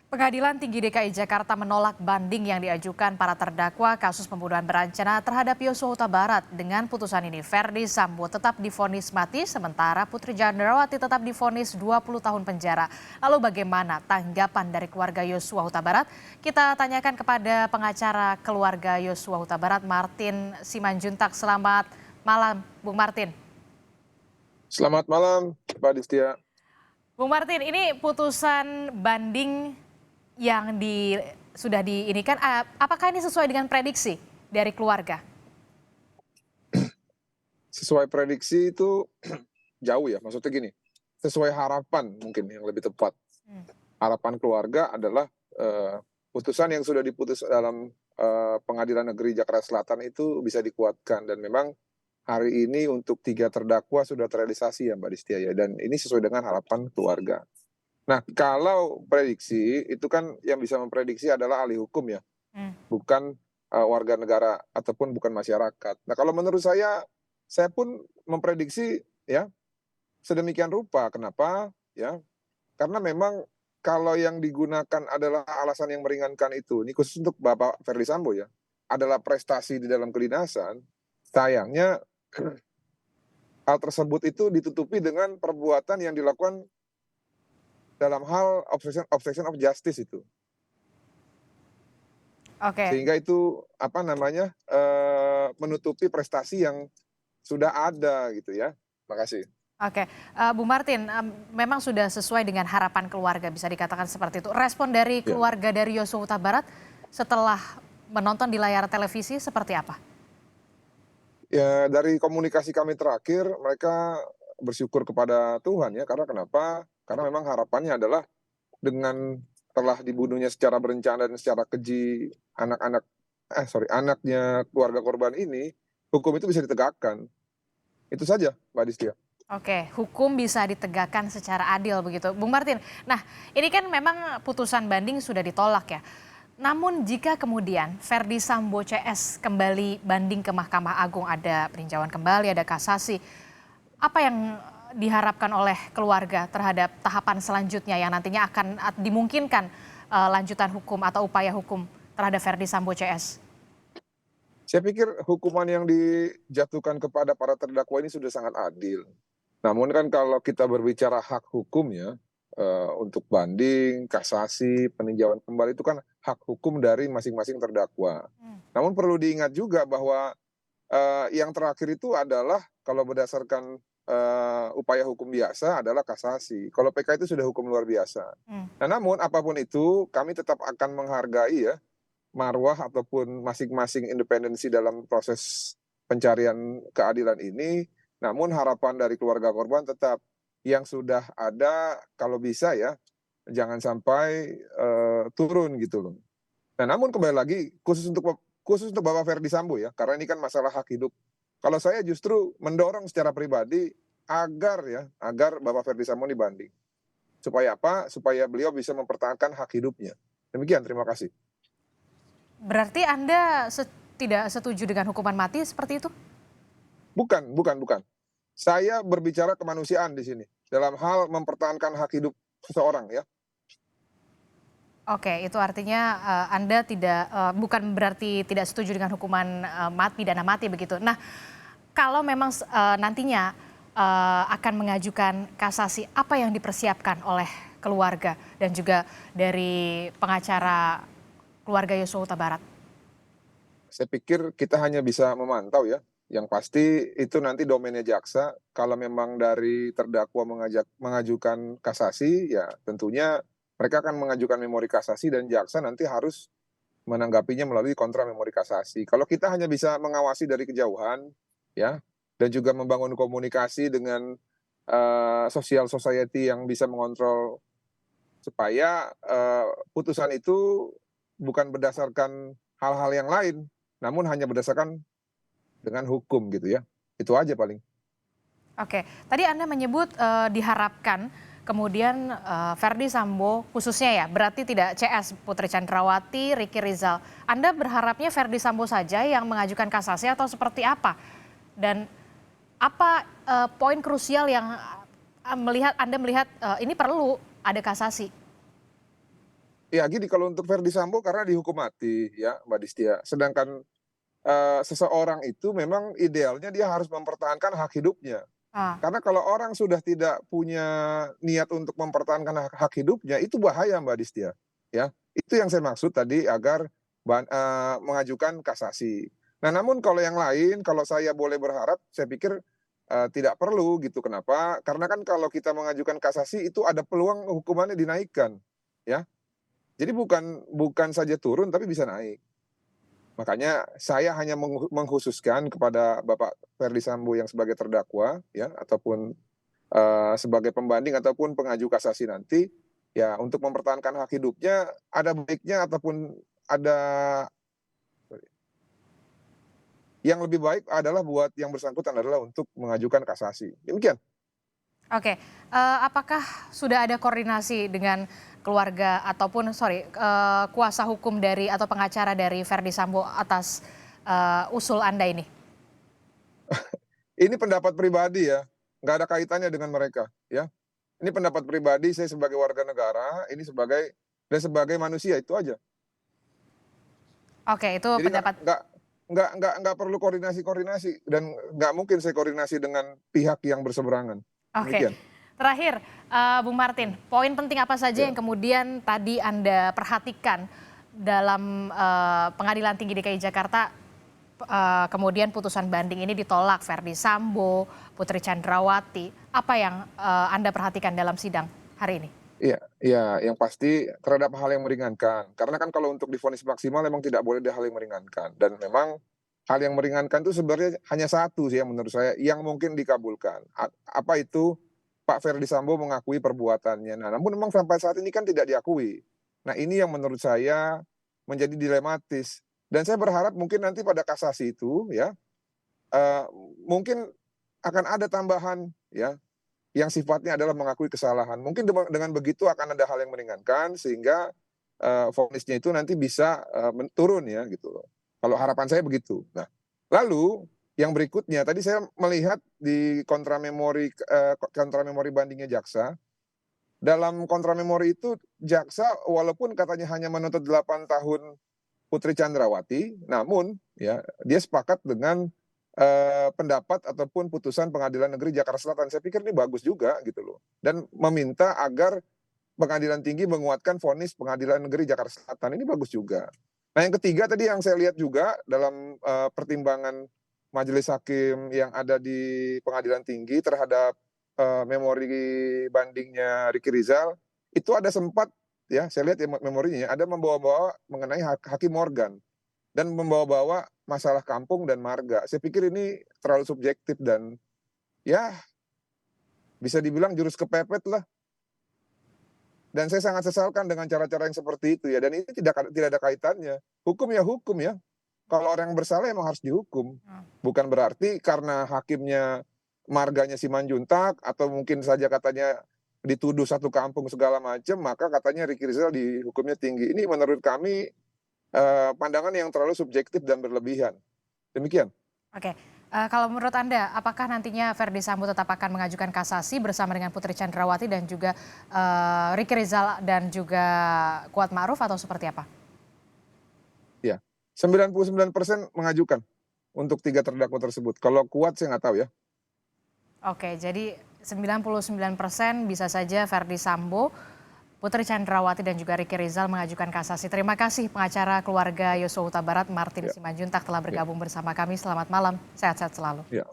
Pengadilan Tinggi DKI Jakarta menolak banding yang diajukan para terdakwa kasus pembunuhan berencana terhadap Yosua Huta Barat. Dengan putusan ini, Verdi Sambo tetap divonis mati, sementara Putri Chandrawati tetap divonis 20 tahun penjara. Lalu bagaimana tanggapan dari keluarga Yosua Huta Barat? Kita tanyakan kepada pengacara keluarga Yosua Huta Barat, Martin Simanjuntak. Selamat malam, Bung Martin. Selamat malam, Pak Distia. Bung Martin, ini putusan banding yang sudah diinikan, apakah ini sesuai dengan prediksi dari keluarga? Sesuai prediksi itu jauh ya, maksudnya gini, sesuai harapan mungkin yang lebih tepat. Harapan keluarga adalah putusan yang sudah diputus dalam Pengadilan Negeri Jakarta Selatan itu bisa dikuatkan, dan memang hari ini untuk 3 terdakwa sudah terrealisasi ya Mbak Distia ya, dan ini sesuai dengan harapan keluarga. Nah, kalau prediksi itu kan yang bisa memprediksi adalah ahli hukum ya, bukan warga negara ataupun bukan masyarakat. Nah, kalau menurut saya pun memprediksi ya sedemikian rupa. Kenapa? Ya, karena memang kalau yang digunakan adalah alasan yang meringankan itu, ini khusus untuk Bapak Verdi Sambo ya, adalah prestasi di dalam kedinasan. Sayangnya hal tersebut itu ditutupi dengan perbuatan yang dilakukan dalam hal obstruction of justice itu. Oke. Sehingga itu menutupi prestasi yang sudah ada gitu ya. Makasih. Oke, Bu Martin, memang sudah sesuai dengan harapan keluarga, bisa dikatakan seperti itu. Respon dari Ya. keluarga dari Yosua Huta Barat setelah menonton di layar televisi seperti apa? Ya, dari komunikasi kami terakhir, mereka bersyukur kepada Tuhan ya, karena kenapa? Karena memang harapannya adalah dengan telah dibunuhnya secara berencana dan secara keji anaknya keluarga korban ini, hukum itu bisa ditegakkan. Itu saja, Mbak Distia. Oke, hukum bisa ditegakkan secara adil begitu. Bung Martin, nah ini kan memang putusan banding sudah ditolak ya. Namun jika kemudian Verdi Sambo CS kembali banding ke Mahkamah Agung, ada peninjauan kembali, ada kasasi, apa yang diharapkan oleh keluarga terhadap tahapan selanjutnya yang nantinya akan dimungkinkan lanjutan hukum atau upaya hukum terhadap Verdi Sambo CS? Saya pikir hukuman yang dijatuhkan kepada para terdakwa ini sudah sangat adil. Namun kan kalau kita berbicara hak hukum ya, untuk banding, kasasi, peninjauan kembali itu kan hak hukum dari masing-masing terdakwa. Namun perlu diingat juga bahwa yang terakhir itu adalah kalau berdasarkan upaya hukum biasa adalah kasasi. Kalau PK itu sudah hukum luar biasa. Nah, namun apapun itu kami tetap akan menghargai ya marwah ataupun masing-masing independensi dalam proses pencarian keadilan ini. Namun harapan dari keluarga korban tetap yang sudah ada kalau bisa ya jangan sampai turun gitu loh. Nah, namun kembali lagi khusus untuk Bapak Verdi Sambo ya, karena ini kan masalah hak hidup. Kalau saya justru mendorong secara pribadi agar Bapak Verdi Sambo dibanding. Supaya apa? Supaya beliau bisa mempertahankan hak hidupnya. Demikian, terima kasih. Berarti Anda tidak setuju dengan hukuman mati seperti itu? Bukan. Saya berbicara kemanusiaan di sini dalam hal mempertahankan hak hidup seseorang ya. Oke, itu artinya Anda bukan berarti tidak setuju dengan hukuman pidana mati begitu. Nah, kalau memang nantinya akan mengajukan kasasi, apa yang dipersiapkan oleh keluarga dan juga dari pengacara keluarga Yosua Huta Barat? Saya pikir kita hanya bisa memantau ya. Yang pasti itu nanti domainnya jaksa. Kalau memang dari terdakwa mengajukan kasasi, ya tentunya mereka akan mengajukan memori kasasi dan jaksa nanti harus menanggapinya melalui kontra memori kasasi. Kalau kita hanya bisa mengawasi dari kejauhan, ya, dan juga membangun komunikasi dengan social society yang bisa mengontrol supaya putusan itu bukan berdasarkan hal-hal yang lain, namun hanya berdasarkan dengan hukum gitu ya. Itu aja paling. Oke, tadi Anda menyebut diharapkan kemudian Verdi Sambo khususnya ya, berarti tidak CS, Putri Chandrawati, Ricky Rizal. Anda berharapnya Verdi Sambo saja yang mengajukan kasasi atau seperti apa? Dan apa poin krusial yang Anda melihat ini perlu ada kasasi? Ya gini, kalau untuk Verdi Sambo karena dihukum mati ya, Mbak Distia. Sedangkan, seseorang itu memang idealnya dia harus mempertahankan hak hidupnya. Ah, Karena kalau orang sudah tidak punya niat untuk mempertahankan hak hidupnya, itu bahaya Mbak Distia, ya. Itu yang saya maksud tadi agar mengajukan kasasi. Nah, namun kalau yang lain, kalau saya boleh berharap, saya pikir, tidak perlu gitu. Kenapa? Karena kan kalau kita mengajukan kasasi itu ada peluang hukumannya dinaikkan, ya. Jadi bukan bukan saja turun tapi bisa naik. Makanya saya hanya mengkhususkan kepada Bapak Ferdy Sambo yang sebagai terdakwa ya, ataupun sebagai pembanding ataupun pengaju kasasi nanti, ya untuk mempertahankan hak hidupnya ada baiknya ataupun ada yang lebih baik adalah buat yang bersangkutan adalah untuk mengajukan kasasi. Demikian. oke. Apakah sudah ada koordinasi dengan keluarga ataupun kuasa hukum dari atau pengacara dari Verdi Sambo atas, usul Anda ini? Ini pendapat pribadi ya, nggak ada kaitannya dengan mereka ya. Ini pendapat pribadi saya sebagai warga negara, ini sebagai manusia, itu aja. Oke, itu Jadi pendapat. nggak perlu koordinasi-koordinasi dan nggak mungkin saya koordinasi dengan pihak yang berseberangan. Oke, Demikian. terakhir, Bung Martin, poin penting apa saja yang Ya. kemudian tadi Anda perhatikan dalam, Pengadilan Tinggi DKI Jakarta, kemudian putusan banding ini ditolak Verdi Sambo, Putri Chandrawati, apa yang, Anda perhatikan dalam sidang hari ini? Iya iya, yang pasti terhadap hal yang meringankan. Karena kan kalau untuk divonis maksimal memang tidak boleh ada hal yang meringankan dan memang hal yang meringankan itu sebenarnya hanya satu sih yang menurut saya yang mungkin dikabulkan. Apa itu? Pak Ferdy Sambo mengakui perbuatannya. Nah, namun memang sampai saat ini kan tidak diakui. Nah, ini yang menurut saya menjadi dilematis dan saya berharap mungkin nanti pada kasasi itu ya, eee, mungkin akan ada tambahan ya, yang sifatnya adalah mengakui kesalahan. Mungkin dengan begitu akan ada hal yang meringankan sehingga, vonisnya itu nanti bisa, turun ya gitu loh. Kalau harapan saya begitu. Nah, lalu yang berikutnya tadi saya melihat di kontra memori bandingnya jaksa, dalam kontra memori itu jaksa walaupun katanya hanya menuntut 8 tahun Putri Chandrawati, namun ya dia sepakat dengan, pendapat ataupun putusan Pengadilan Negeri Jakarta Selatan. Saya pikir ini bagus juga gitu loh, dan meminta agar Pengadilan Tinggi menguatkan vonis Pengadilan Negeri Jakarta Selatan, ini bagus juga. Nah yang ketiga tadi yang saya lihat juga dalam, pertimbangan majelis hakim yang ada di Pengadilan Tinggi terhadap, memori bandingnya Ricky Rizal, itu ada sempat ya, saya lihat ya memorinya ya, ada membawa-bawa mengenai Hakim Morgan dan membawa-bawa masalah kampung dan marga. Saya pikir ini terlalu subjektif dan ya bisa dibilang jurus kepepet lah. Dan saya sangat sesalkan dengan cara-cara yang seperti itu ya, dan ini tidak ada kaitannya. Hukum ya hukum ya. Kalau orang yang bersalah emang harus dihukum. Mmm, Bukan berarti karena hakimnya marganya Simanjuntak atau mungkin saja katanya dituduh satu kampung segala macam, maka katanya Ricky Rizal dihukumnya tinggi. Ini menurut kami, pandangan yang terlalu subjektif dan berlebihan. Demikian. oke. Kalau menurut Anda, apakah nantinya Verdi Sambo tetap akan mengajukan kasasi bersama dengan Putri Chandrawati dan juga, Ricky Rizal dan juga Kuat Ma'ruf atau seperti apa? Ya, 99% mengajukan untuk 3 terdakwa tersebut. Kalau kuat saya nggak tahu ya. Oke, jadi 99% bisa saja Verdi Sambo, Putri Chandrawati dan juga Ricky Rizal mengajukan kasasi. Terima kasih pengacara keluarga Yosua Huta Barat Martin Ya Simanjuntak telah ya bergabung bersama kami. Selamat malam, sehat-sehat selalu. ya.